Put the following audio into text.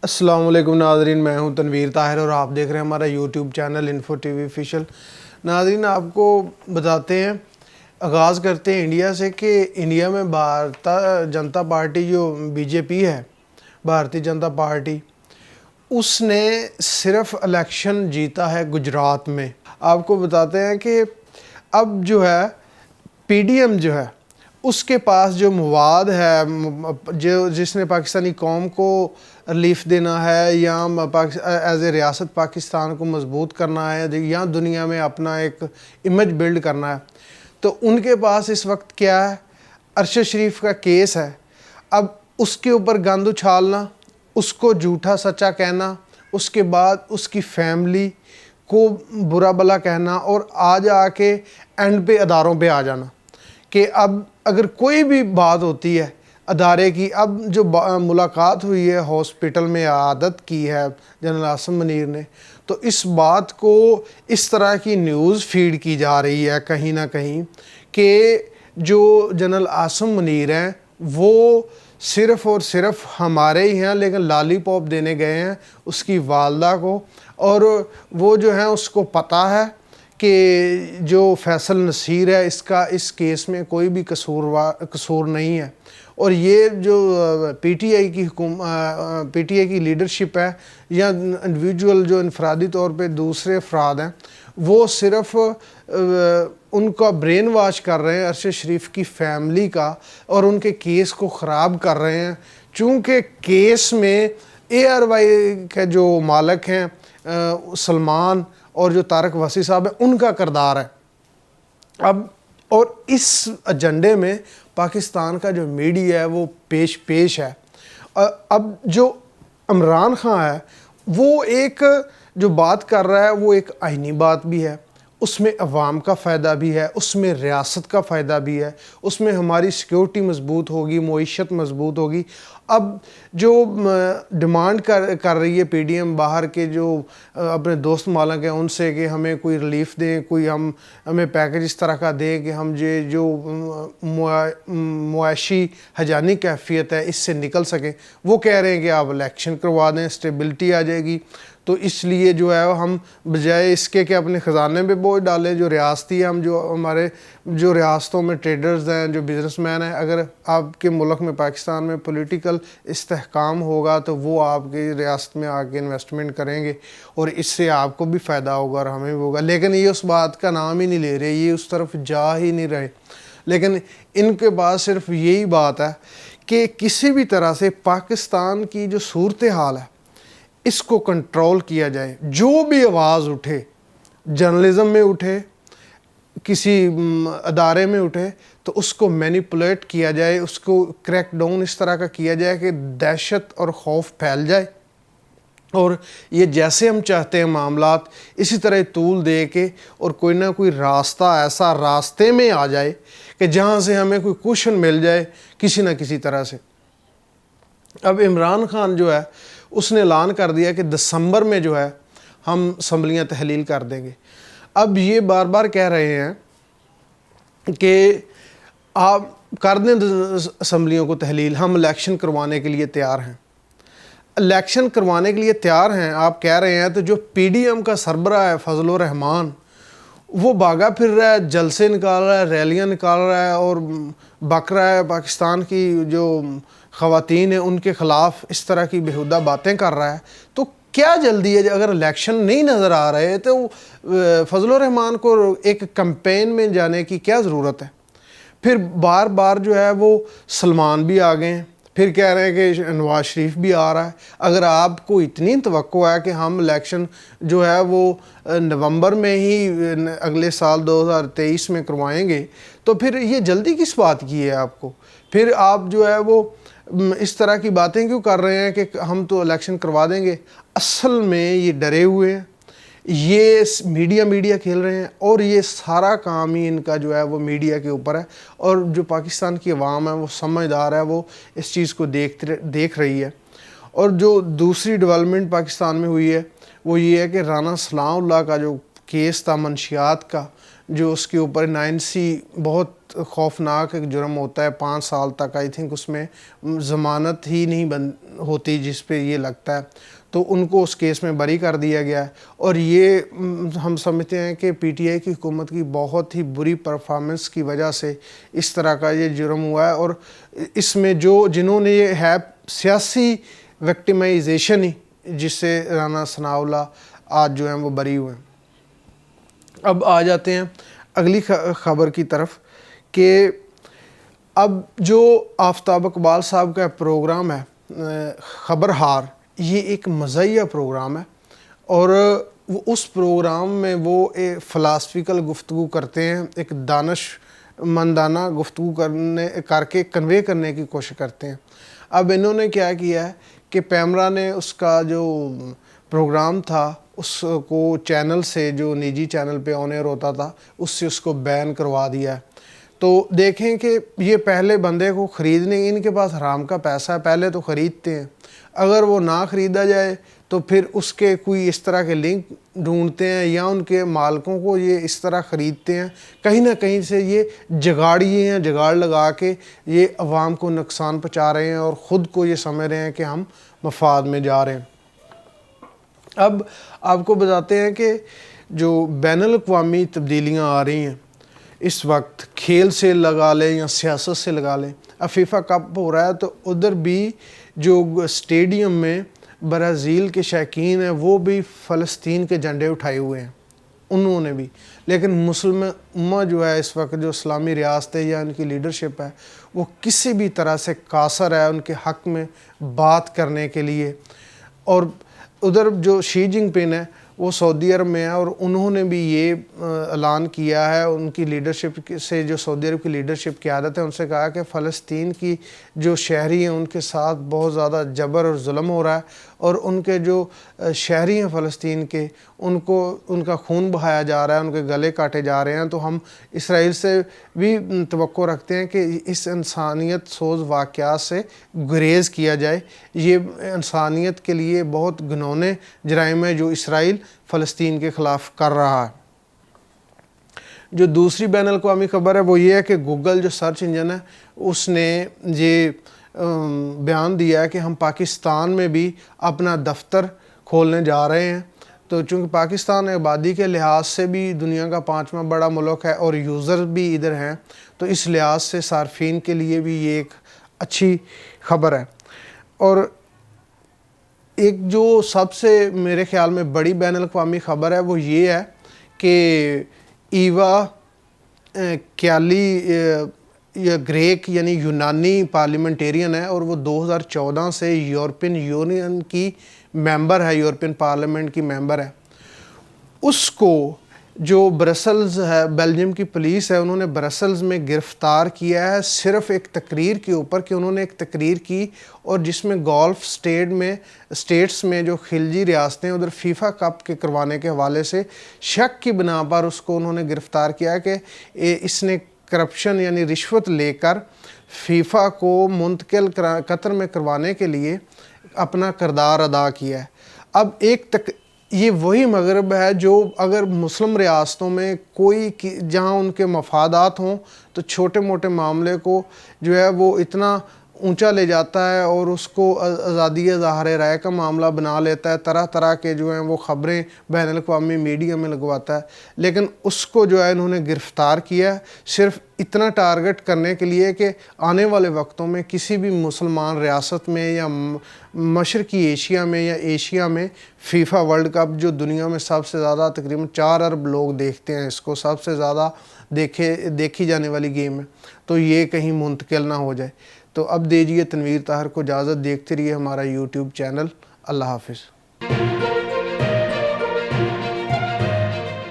السلام علیکم ناظرین، میں ہوں تنویر طاہر اور آپ دیکھ رہے ہیں ہمارا YouTube channel info T V official. ناظرین، آپ کو بتاتے ہیں، آغاز کرتے ہیں انڈیا سے کہ انڈیا میں بھارتیہ جنتا پارٹی جو بی جے پی ہے، بھارتیہ جنتا پارٹی، اس نے صرف الیکشن جیتا ہے گجرات میں۔ آپ کو بتاتے ہیں کہ اب جو ہے پی ڈی ایم جو ہے اس کے پاس جو مواد ہے جس نے پاکستانی قوم کو ریلیف دینا ہے یا ایز اے ریاست پاکستان کو مضبوط کرنا ہے یا دنیا میں اپنا ایک امیج بلڈ کرنا ہے، تو ان کے پاس اس وقت کیا ہے؟ ارشد شریف کا کیس ہے۔ اب اس کے اوپر گند اچھالنا، اس کو جھوٹا سچا کہنا، اس کے بعد اس کی فیملی کو برا بلا کہنا اور آج آ کے اینڈ پہ اداروں پہ آ جانا کہ اب اگر کوئی بھی بات ہوتی ہے ادارے کی، اب جو ملاقات ہوئی ہے ہاسپٹل میں عادت کی ہے جنرل عاصم منیر نے، تو اس بات کو اس طرح کی نیوز فیڈ کی جا رہی ہے کہیں نہ کہیں کہ جو جنرل عاصم منیر ہیں وہ صرف اور صرف ہمارے ہی ہیں، لیکن لالی پاپ دینے گئے ہیں اس کی والدہ کو، اور وہ جو ہیں اس کو پتہ ہے کہ جو فیصل نصیر ہے اس کیس میں کوئی بھی قصور نہیں ہے، اور یہ جو پی ٹی آئی کی لیڈرشپ ہے یا انڈیویجول جو انفرادی طور پہ دوسرے افراد ہیں، وہ صرف ان کا برین واش کر رہے ہیں ارشد شریف کی فیملی کا، اور ان کے کیس کو خراب کر رہے ہیں، چونکہ کیس میں اے آر وائی کے جو مالک ہیں سلمان اور جو طارق وسیع صاحب ہیں، ان کا کردار ہے۔ اب اور اس ایجنڈے میں پاکستان کا جو میڈیا ہے وہ پیش ہے۔ اب جو عمران خان ہے وہ ایک جو بات کر رہا ہے وہ ایک آئینی بات بھی ہے، اس میں عوام کا فائدہ بھی ہے، اس میں ریاست کا فائدہ بھی ہے، اس میں ہماری سیکیورٹی مضبوط ہوگی، معیشت مضبوط ہوگی۔ اب جو ڈیمانڈ کر رہی ہے پی ڈی ایم باہر کے جو اپنے دوست مالک ہیں ان سے کہ ہمیں کوئی ریلیف دیں، کوئی ہمیں پیکج اس طرح کا دیں کہ ہم جو معاشی ہجانی کیفیت ہے اس سے نکل سکیں، وہ کہہ رہے ہیں کہ آپ الیکشن کروا دیں، اسٹیبلٹی آ جائے گی، تو اس لیے جو ہے ہم بجائے اس کے کہ اپنے خزانے پہ بوجھ ڈالیں، جو ریاستی ہم جو ہمارے جو ریاستوں میں ٹریڈرز ہیں، جو بزنس مین ہیں، اگر آپ کے ملک میں پاکستان میں پولیٹیکل استحکام ہوگا تو وہ آپ کی ریاست میں آ کے انویسٹمنٹ کریں گے اور اس سے آپ کو بھی فائدہ ہوگا اور ہمیں بھی ہوگا، لیکن یہ اس بات کا نام ہی نہیں لے رہے، یہ اس طرف جا ہی نہیں رہے۔ لیکن ان کے پاس صرف یہی بات ہے کہ کسی بھی طرح سے پاکستان کی جو صورتحال ہے اس کو کنٹرول کیا جائے، جو بھی آواز اٹھے، جرنلزم میں اٹھے، کسی ادارے میں اٹھے، تو اس کو مینیپولیٹ کیا جائے، اس کو کریک ڈاؤن اس طرح کا کیا جائے کہ دہشت اور خوف پھیل جائے، اور یہ جیسے ہم چاہتے ہیں معاملات اسی طرح طول دے کے اور کوئی نہ کوئی راستہ ایسا راستے میں آ جائے کہ جہاں سے ہمیں کوئی کوشن مل جائے کسی نہ کسی طرح سے۔ اب عمران خان جو ہے اس نے اعلان کر دیا کہ دسمبر میں جو ہے ہم اسمبلیاں تحلیل کر دیں گے۔ اب یہ بار بار کہہ رہے ہیں کہ آپ کر دیں اسمبلیوں کو تحلیل، ہم الیکشن کروانے کے لیے تیار ہیں۔ الیکشن کروانے کے لیے تیار ہیں آپ کہہ رہے ہیں، تو جو پی ڈی ایم کا سربراہ ہے فضل الرحمان، وہ بھاگا پھر رہا ہے، جلسے نکال رہا ہے، ریلیاں نکال رہا ہے اور بک رہا ہے، پاکستان کی جو خواتین ہیں ان کے خلاف اس طرح کی بیہودہ باتیں کر رہا ہے۔ تو کیا جلدی ہے؟ اگر الیکشن نہیں نظر آ رہے تو فضل الرحمان کو ایک کمپین میں جانے کی کیا ضرورت ہے؟ پھر بار بار جو ہے وہ سلمان بھی آ گئے ہیں، پھر کہہ رہے ہیں کہ نواز شریف بھی آ رہا ہے۔ اگر آپ کو اتنی توقع ہے کہ ہم الیکشن جو ہے وہ نومبر میں ہی اگلے سال 2023 میں کروائیں گے، تو پھر یہ جلدی کس بات کی ہے آپ کو؟ پھر آپ جو ہے وہ اس طرح کی باتیں کیوں کر رہے ہیں کہ ہم تو الیکشن کروا دیں گے؟ اصل میں یہ ڈرے ہوئے ہیں، یہ میڈیا کھیل رہے ہیں، اور یہ سارا کام ہی ان کا جو ہے وہ میڈیا کے اوپر ہے، اور جو پاکستان کی عوام ہے وہ سمجھدار ہے، وہ اس چیز کو دیکھ رہی ہے۔ اور جو دوسری ڈیولپمنٹ پاکستان میں ہوئی ہے وہ یہ ہے کہ رانا سلام اللہ کا جو کیس تھا منشیات کا، جو اس کے اوپر 9C بہت خوفناک ایک جرم ہوتا ہے، 5 سال تک آئی تھنک اس میں ضمانت ہی نہیں ہوتی جس پہ یہ لگتا ہے، تو ان کو اس کیس میں بری کر دیا گیا ہے۔ اور یہ ہم سمجھتے ہیں کہ پی ٹی آئی کی حکومت کی بہت ہی بری پرفارمنس کی وجہ سے اس طرح کا یہ جرم ہوا ہے، اور اس میں جنہوں نے یہ ہے سیاسی وکٹیمائزیشن ہی، جس سے رانا ثناء اللہ آج جو ہیں وہ بری ہوئے ہیں۔ اب آ جاتے ہیں اگلی خبر کی طرف کہ اب جو آفتاب اقبال صاحب کا پروگرام ہے خبرہار، یہ ایک مزاحیہ پروگرام ہے، اور وہ اس پروگرام میں وہ فلاسفیکل گفتگو کرتے ہیں، ایک دانش مندانہ گفتگو کر کے کنوے کرنے کی کوشش کرتے ہیں۔ اب انہوں نے کیا کیا ہے کہ پیمرا نے اس کا جو پروگرام تھا اس کو چینل سے، جو نجی چینل پہ آن ایئر ہوتا تھا، اس سے اس کو بین کروا دیا ہے۔ تو دیکھیں کہ یہ پہلے بندے کو خریدنے، ان کے پاس حرام کا پیسہ ہے، پہلے تو خریدتے ہیں، اگر وہ نہ خریدا جائے تو پھر اس کے کوئی اس طرح کے لنک ڈھونڈتے ہیں یا ان کے مالکوں کو یہ اس طرح خریدتے ہیں، کہیں نہ کہیں سے یہ جگاڑیے ہیں، جگاڑ لگا کے یہ عوام کو نقصان پہنچا رہے ہیں اور خود کو یہ سمجھ رہے ہیں کہ ہم مفاد میں جا رہے ہیں۔ اب آپ کو بتاتے ہیں کہ جو بین الاقوامی تبدیلیاں آ رہی ہیں اس وقت، کھیل سے لگا لیں یا سیاست سے لگا لیں، اب فیفا کپ ہو رہا ہے تو ادھر بھی جو اسٹیڈیم میں برازیل کے شائقین ہیں وہ بھی فلسطین کے جھنڈے اٹھائے ہوئے ہیں، انہوں نے بھی، لیکن مسلم امہ جو ہے اس وقت، جو اسلامی ریاستیں یا ان کی لیڈرشپ ہے، وہ کسی بھی طرح سے قاصر ہے ان کے حق میں بات کرنے کے لیے۔ اور ادھر جو شی جنگ پن ہے وہ سعودی عرب میں ہے، اور انہوں نے بھی یہ اعلان کیا ہے، ان کی لیڈرشپ سے، جو سعودی عرب کی لیڈرشپ کی عادت ہے، ان سے کہا کہ فلسطین کی جو شہری ہیں ان کے ساتھ بہت زیادہ جبر اور ظلم ہو رہا ہے، اور ان کے جو شہری ہیں فلسطین کے، ان کا خون بہایا جا رہا ہے، ان کے گلے کاٹے جا رہے ہیں، تو ہم اسرائیل سے بھی توقع رکھتے ہیں کہ اس انسانیت سوز واقعات سے گریز کیا جائے۔ یہ انسانیت کے لیے بہت گھنونے جرائم ہے جو اسرائیل فلسطین کے خلاف کر رہا ہے۔ جو دوسری بین الاقوامی خبر ہے وہ یہ ہے کہ گوگل جو سرچ انجن ہے اس نے یہ بیان دیا ہے کہ ہم پاکستان میں بھی اپنا دفتر کھولنے جا رہے ہیں۔ تو چونکہ پاکستان آبادی کے لحاظ سے بھی دنیا کا 5واں بڑا ملک ہے اور یوزر بھی ادھر ہیں، تو اس لحاظ سے صارفین کے لیے بھی یہ ایک اچھی خبر ہے۔ اور ایک جو سب سے میرے خیال میں بڑی بین الاقوامی خبر ہے وہ یہ ہے کہ ایوا کیالی یا گریک یعنی یونانی پارلیمنٹیرین ہے، اور وہ 2014 سے یورپین یونین کی ممبر ہے، یورپین پارلیمنٹ کی ممبر ہے۔ اس کو جو برسلز ہے، بیلجیم کی پولیس ہے، انہوں نے برسلز میں گرفتار کیا ہے صرف ایک تقریر کے اوپر، کہ انہوں نے ایک تقریر کی اور جس میں گولف سٹیٹس میں جو خلیجی ریاستیں ادھر فیفا کپ کے کروانے کے حوالے سے شک کی بنا پر اس کو انہوں نے گرفتار کیا کہ اس نے کرپشن یعنی رشوت لے کر فیفا کو منتقل قطر میں کروانے کے لیے اپنا کردار ادا کیا ہے۔ اب یہ وہی مغرب ہے جو اگر مسلم ریاستوں میں کوئی جہاں ان کے مفادات ہوں تو چھوٹے موٹے معاملے کو جو ہے وہ اتنا اونچا لے جاتا ہے اور اس کو آزادی اظہار رائے کا معاملہ بنا لیتا ہے، طرح طرح کے جو ہیں وہ خبریں بین الاقوامی میڈیا میں لگواتا ہے، لیکن اس کو جو ہے انہوں نے گرفتار کیا ہے صرف اتنا ٹارگٹ کرنے کے لیے کہ آنے والے وقتوں میں کسی بھی مسلمان ریاست میں یا مشرقی ایشیا میں یا ایشیا میں فیفا ورلڈ کپ، جو دنیا میں سب سے زیادہ تقریباً 4 ارب لوگ دیکھتے ہیں اس کو، سب سے زیادہ دیکھی جانے والی گیم ہے، تو یہ کہیں منتقل نہ ہو جائے۔ تو اب دیجیے تنویر طاہر کو اجازت، دیکھتے رہیے ہمارا یوٹیوب چینل۔ اللہ حافظ۔